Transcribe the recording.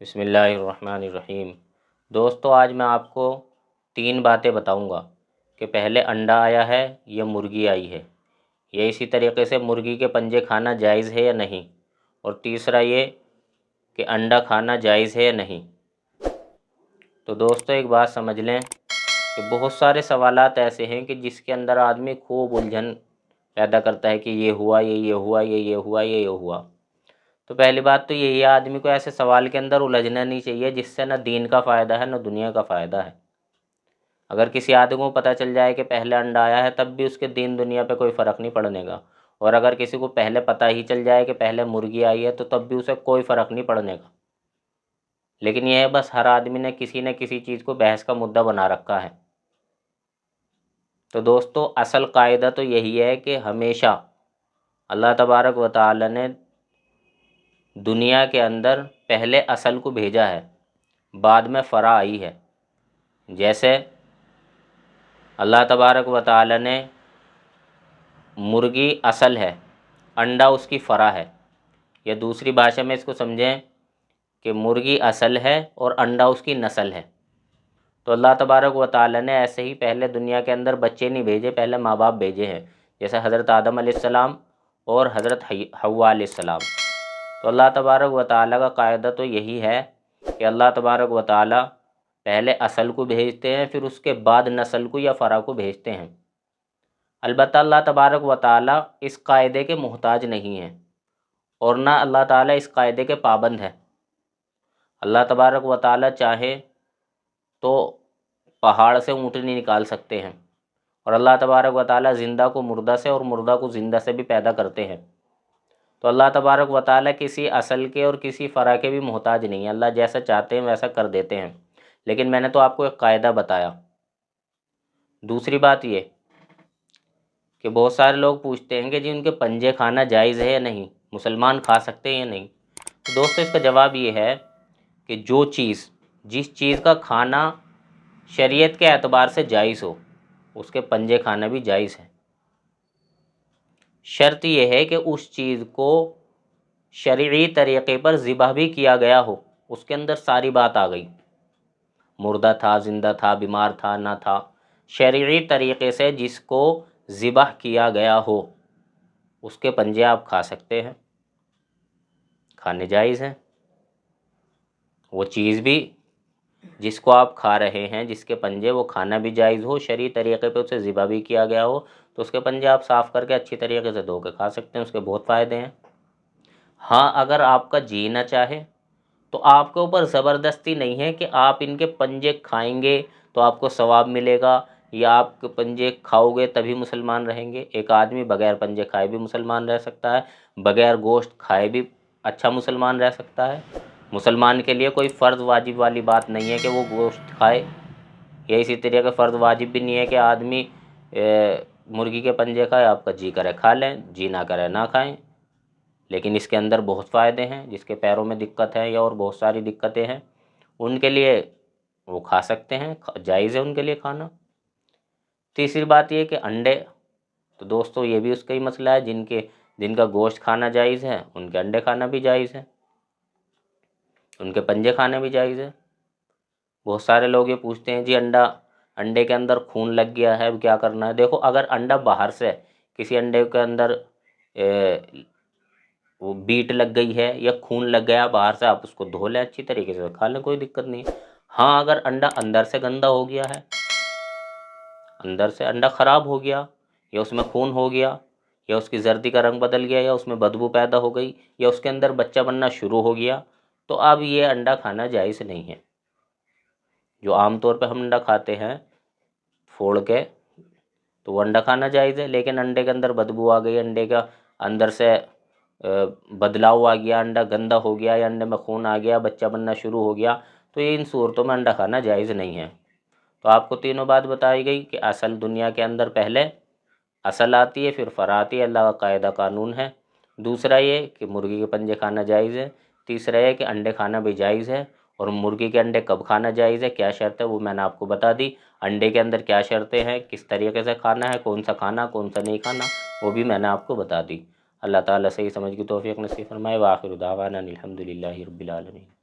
بسم اللہ الرحمن الرحیم۔ دوستو، آج میں آپ کو 3 باتیں بتاؤں گا کہ پہلے انڈا آیا ہے یا مرغی آئی ہے، یا اسی طریقے سے مرغی کے پنجے کھانا جائز ہے یا نہیں، اور تیسرا یہ کہ انڈا کھانا جائز ہے یا نہیں۔ تو دوستو ایک بات سمجھ لیں کہ بہت سارے سوالات ایسے ہیں کہ جس کے اندر آدمی خوب الجھن پیدا کرتا ہے کہ یہ ہوا، یہ ہوا، یہ ہوا، یہ ہوا۔ تو پہلی بات تو یہی ہے، آدمی کو ایسے سوال کے اندر الجھنا نہیں چاہیے جس سے نہ دین کا فائدہ ہے نہ دنیا کا فائدہ ہے۔ اگر کسی آدمی کو پتہ چل جائے کہ پہلے انڈا آیا ہے تب بھی اس کے دین دنیا پہ کوئی فرق نہیں پڑنے گا، اور اگر کسی کو پہلے پتہ ہی چل جائے کہ پہلے مرغی آئی ہے تو تب بھی اسے کوئی فرق نہیں پڑنے گا۔ لیکن یہ ہے بس ہر آدمی نے کسی نہ کسی چیز کو بحث کا مدعا بنا رکھا ہے۔ تو دوستو اصل قاعدہ تو یہی ہے کہ ہمیشہ اللہ تبارک و تعالی نے دنیا کے اندر پہلے اصل کو بھیجا ہے، بعد میں فرع آئی ہے۔ جیسے اللہ تبارک و تعالی نے مرغی اصل ہے، انڈا اس کی فرع ہے، یا دوسری بھاشا میں اس کو سمجھیں کہ مرغی اصل ہے اور انڈا اس کی نسل ہے۔ تو اللہ تبارک و تعالی نے ایسے ہی پہلے دنیا کے اندر بچے نہیں بھیجے، پہلے ماں باپ بھیجے ہیں، جیسے حضرت آدم علیہ السلام اور حضرت حوا علیہ السلام۔ تو اللہ تبارک و تعالیٰ کا قاعدہ تو یہی ہے کہ اللہ تبارک و تعالیٰ پہلے اصل کو بھیجتے ہیں، پھر اس کے بعد نسل کو یا فرع کو بھیجتے ہیں۔ البتہ اللہ تبارک و تعالیٰ اس قاعدے کے محتاج نہیں ہیں، اور نہ اللہ تعالیٰ اس قاعدے کے پابند ہے۔ اللہ تبارک و تعالیٰ چاہے تو پہاڑ سے اونٹنی نکال سکتے ہیں، اور اللہ تبارک و تعالیٰ زندہ کو مردہ سے اور مردہ کو زندہ سے بھی پیدا کرتے ہیں۔ تو اللہ تبارک و تعالیٰ کسی اصل کے اور کسی فرع کے بھی محتاج نہیں ہے، اللہ جیسا چاہتے ہیں ویسا کر دیتے ہیں۔ لیکن میں نے تو آپ کو ایک قاعدہ بتایا۔ دوسری بات یہ کہ بہت سارے لوگ پوچھتے ہیں کہ جی ان کے پنجے کھانا جائز ہے یا نہیں، مسلمان کھا سکتے ہیں یا نہیں۔ تو دوستو اس کا جواب یہ ہے کہ جس چیز کا کھانا شریعت کے اعتبار سے جائز ہو اس کے پنجے کھانا بھی جائز ہے۔ شرط یہ ہے کہ اس چیز کو شرعی طریقے پر ذبح بھی کیا گیا ہو، اس کے اندر ساری بات آ گئی، مردہ تھا، زندہ تھا، بیمار تھا، نہ تھا، شرعی طریقے سے جس کو ذبح کیا گیا ہو اس کے پنجے آپ کھا سکتے ہیں، کھانے جائز ہیں۔ وہ چیز بھی جس کو آپ کھا رہے ہیں، جس کے پنجے وہ کھانا بھی جائز ہو، شرعی طریقے پہ اسے ذبح بھی کیا گیا ہو، تو اس کے پنجے آپ صاف کر کے اچھی طریقے سے دھو کے کھا سکتے ہیں، اس کے بہت فائدے ہیں۔ ہاں اگر آپ کا جی نہ چاہے تو آپ کے اوپر زبردستی نہیں ہے کہ آپ ان کے پنجے کھائیں گے تو آپ کو ثواب ملے گا، یا آپ کے پنجے کھاؤ گے تبھی مسلمان رہیں گے۔ ایک آدمی بغیر پنجے کھائے بھی مسلمان رہ سکتا ہے، بغیر گوشت کھائے بھی اچھا مسلمان رہ سکتا ہے۔ مسلمان کے لیے کوئی فرض واجب والی بات نہیں ہے کہ وہ گوشت کھائے، یا اسی طرح کا فرض واجب بھی نہیں ہے کہ آدمی مرغی کے پنجے کھائے، آپ کا جی کرے کھا لیں، جی نہ کرے نہ کھائیں۔ لیکن اس کے اندر بہت فائدے ہیں، جس کے پیروں میں دقت ہے یا اور بہت ساری دقتیں ہیں ان کے لیے وہ کھا سکتے ہیں، جائز ہے ان کے لیے کھانا۔ تیسری بات یہ کہ انڈے، تو دوستو یہ بھی اس کا ہی مسئلہ ہے، جن کا گوشت کھانا جائز ہے ان کے انڈے کھانا بھی جائز ہے، ان کے پنجے کھانا بھی جائز ہے۔ بہت سارے لوگ یہ پوچھتے ہیں جی انڈے کے اندر خون لگ گیا ہے اب کیا کرنا ہے۔ دیکھو اگر انڈا باہر سے کسی انڈے کے اندر وہ بیٹ لگ گئی ہے یا خون لگ گیا باہر سے، آپ اس کو دھو لیں اچھی طریقے سے کھا لیں، کوئی دقت نہیں۔ ہاں اگر انڈا اندر سے گندا ہو گیا ہے، اندر سے انڈا خراب ہو گیا، یا اس میں خون ہو گیا، یا اس کی زردی کا رنگ بدل گیا، یا اس میں بدبو پیدا ہو گئی، یا اس کے اندر بچہ بننا شروع ہو گیا، تو اب یہ انڈا کھانا جائز نہیں ہے۔ جو عام طور پہ ہم انڈا کھاتے ہیں پھوڑ کے تو وہ انڈا کھانا جائز ہے، لیکن انڈے کے اندر بدبو آ گئی، انڈے کا اندر سے بدلاؤ آ گیا، انڈا گندا ہو گیا، یا انڈے میں خون آ گیا، بچہ بننا شروع ہو گیا، تو یہ ان صورتوں میں انڈا کھانا جائز نہیں ہے۔ تو آپ کو تینوں بات بتائی گئی کہ اصل دنیا کے اندر پہلے اصل آتی ہے، پھر فرع آتی ہے، اللہ کا قاعدہ قانون ہے۔ دوسرا یہ کہ مرغی کے پنجے کھانا جائز ہے۔ تیسرا یہ کہ انڈے کھانا بھی جائز ہے، اور مرغی کے انڈے کب کھانا جائز ہے، کیا شرط ہے، وہ میں نے آپ کو بتا دی۔ انڈے کے اندر کیا شرطیں ہیں، کس طریقے سے کھانا ہے، کون سا کھانا کون سا نہیں کھانا، وہ بھی میں نے آپ کو بتا دی۔ اللہ تعالیٰ صحیح سمجھ کی توفیق نصیب فرمائے۔ وآخر دعوانا الحمد للہ رب العالمین۔